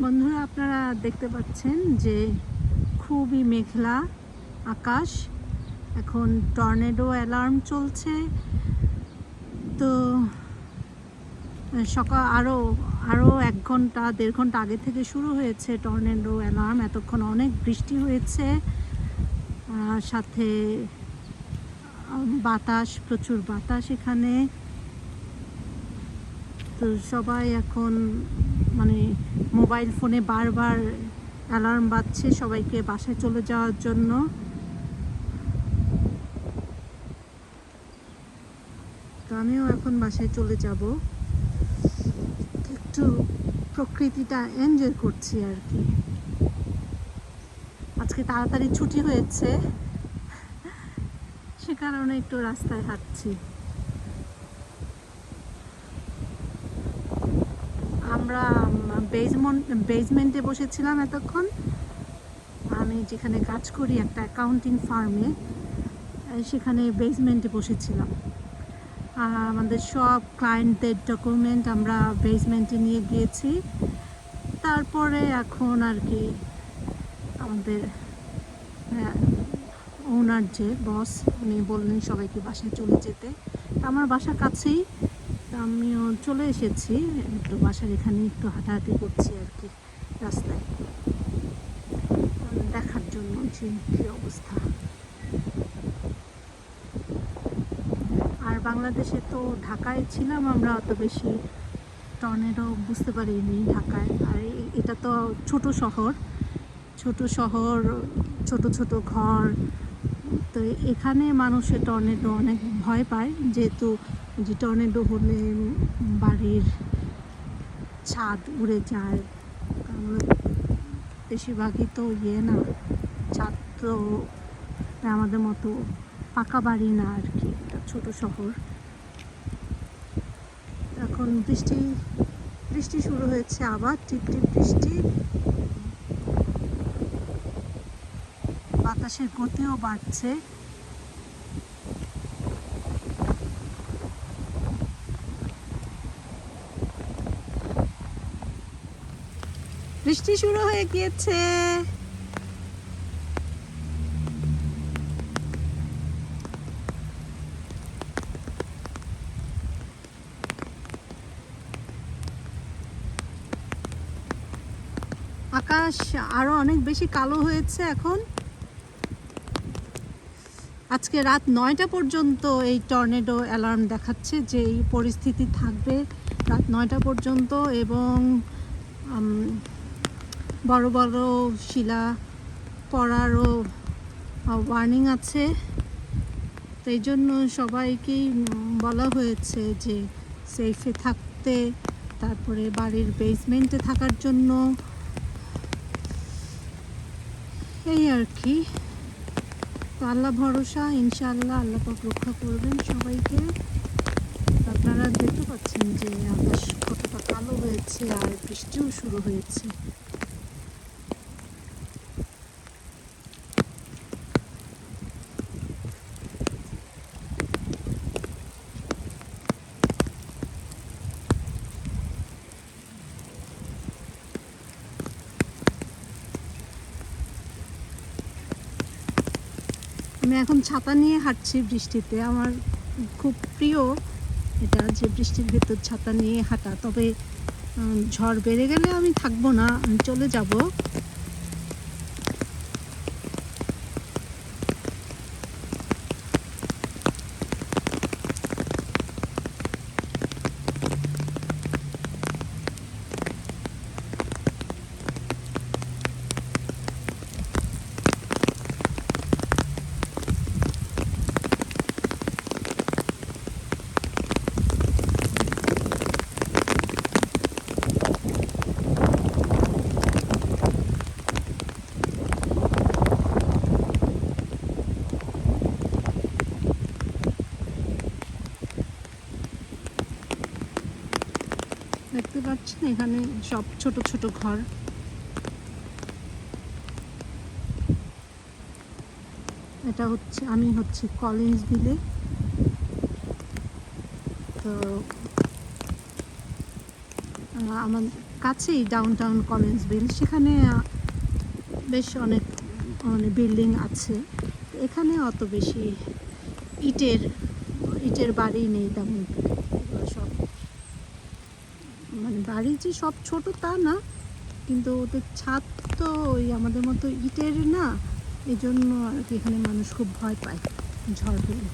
বন্ধুরা, আপনারা দেখতে পাচ্ছেন যে খুবই মেঘলা আকাশ। এখন টর্নেডো অ্যালার্ম চলছে। তো সকাল আরও 1 ঘন্টা 1.5 ঘন্টা আগে থেকে শুরু হয়েছে টর্নেডো অ্যালার্ম। এতক্ষণ অনেক বৃষ্টি হয়েছে, সাথে বাতাস, প্রচুর বাতাস এখানে। তো সবাই এখন মানে মোবাইল ফোনে বারবার অ্যালার্ম বাজছে সবাইকে বাসায় চলে যাওয়ার জন্য। তো আমিও এখন বাসায় চলে যাব, একটু প্রকৃতিটা এনজয় করছি আর কি। আজকে তাড়াতাড়ি ছুটি হয়েছে, সে কারণে একটু রাস্তায় হাঁটছি। আমরা বেজমেন্টে বসেছিলাম এতক্ষণ। আমি যেখানে কাজ করি, একটা অ্যাকাউন্টিং ফার্মে, সেখানে বেজমেন্টে বসেছিলাম। আমাদের সব ক্লায়েন্টদের ডকুমেন্ট আমরা বেজমেন্টে নিয়ে গিয়েছি। তারপরে এখন আর কি আমাদের ওনার যে বস, উনি বললেন সবাইকে বাসায় চলে যেতে। আমার বাসার কাছেই, আমিও চলে এসেছি। একটু বাসার এখানে একটু হাঁটাহাঁটি করছি আর কি রাস্তায়, দেখার জন্য যে কী অবস্থা। আর বাংলাদেশে তো ঢাকায় ছিলাম আমরা, অত বেশি টর্নেডো বুঝতে পারিনি ঢাকায়। আর এটা তো ছোট শহর, ছোট ছোট ঘর। তো এখানে মানুষের টর্নেডো অনেক ভয় পায়, যেহেতু যে টর্নেডো হলে বাড়ির ছাদ উড়ে যায়। বেশিরভাগই তো না, ছাদ তো আমাদের মতো পাকা বাড়ি না আর কি, এটা ছোট শহর। এখন বৃষ্টি শুরু হয়েছে, আবার টিপটিপ বৃষ্টি। বাতাসের গতিও বাড়ছে। বৃষ্টি শুরু হয়ে গিয়েছে। আকাশ আরো অনেক বেশি কালো হয়েছে এখন। আজকে রাত 9টা পর্যন্ত এই টর্নেডো অ্যালার্ম দেখাচ্ছে যে এই পরিস্থিতি থাকবে রাত 9টা পর্যন্ত, এবং বড় বড় শিলা পড়ারও ওয়ার্নিং আছে। তো এই জন্য সবাইকেই বলা হয়েছে যে সেফে থাকতে, তারপরে বাড়ির বেসমেন্টে থাকার জন্য, এই আর কি। তো আল্লাহ ভরসা, ইনশাআল্লাহ আল্লাহ পাক রক্ষা করবেন সবাইকে। আপনারা দেখতে পাচ্ছেন যে আকাশ কতটা কালো হয়েছে, আর বৃষ্টিও শুরু হয়েছে। আমি এখন ছাতা নিয়ে হাঁটছি বৃষ্টিতে। আমার খুব প্রিয় এটা, যে বৃষ্টির ভেতর ছাতা নিয়ে হাঁটা। তবে ঝড় বেড়ে গেলে আমি থাকবো না, আমি চলে যাব। দেখতে পাচ্ছেন এখানে সব ছোট ছোট ঘর। এটা হচ্ছে, আমি হচ্ছে কলেজভিলে। তো আমার কাছেই ডাউনটাউন কলিন্সভিল, সেখানে বেশ অনেক মানে বিল্ডিং আছে। এখানে অত বেশি ইটের ইটের বাড়ি নেই তেমন। এগুলো সব মানে বাড়ি যে সব ছোট তা না, কিন্তু ওদের ছাদ তো ওই আমাদের মতো ইটের না, এই জন্য আর কি এখানে মানুষ খুব ভয় পায় ঝড় হলে।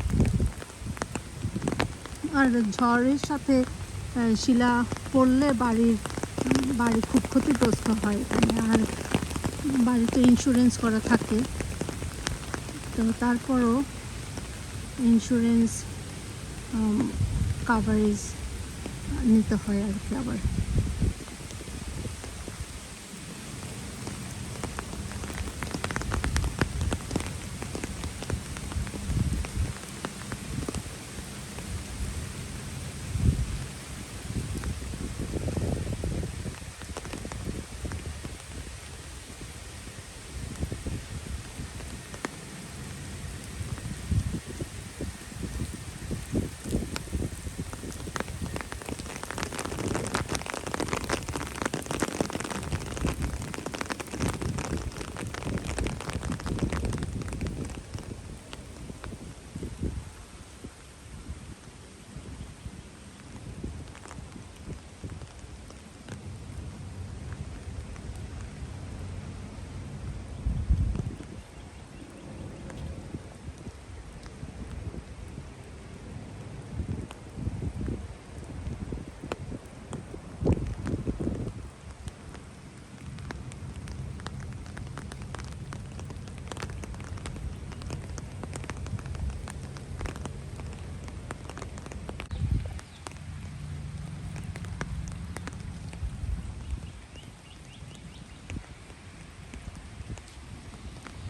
আর ঝড়ের সাথে শিলা পড়লে বাড়ি খুব ক্ষতিগ্রস্ত হয় এখানে। আর বাড়িতে ইন্স্যুরেন্স করা থাকে, তো তারপরও ইন্স্যুরেন্স কাভারেজ নিতে হয় আর কি। আবার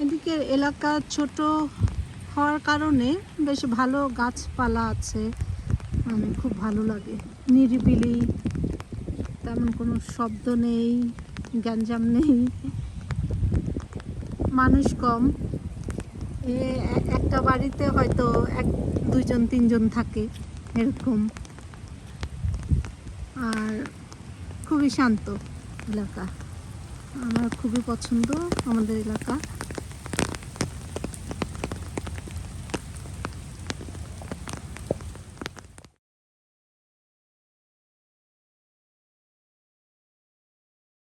এদিকে এলাকা ছোট হওয়ার কারণে বেশ ভালো গাছপালা আছে, মানে খুব ভালো লাগে। নিরিবিলি, তেমন কোনো শব্দ নেই, গ্যাঞ্জাম নেই, মানুষ কম। একটা বাড়িতে হয়তো দুইজন তিনজন থাকে এরকম। আর খুবই শান্ত এলাকা, আমার খুবই পছন্দ আমাদের এলাকা।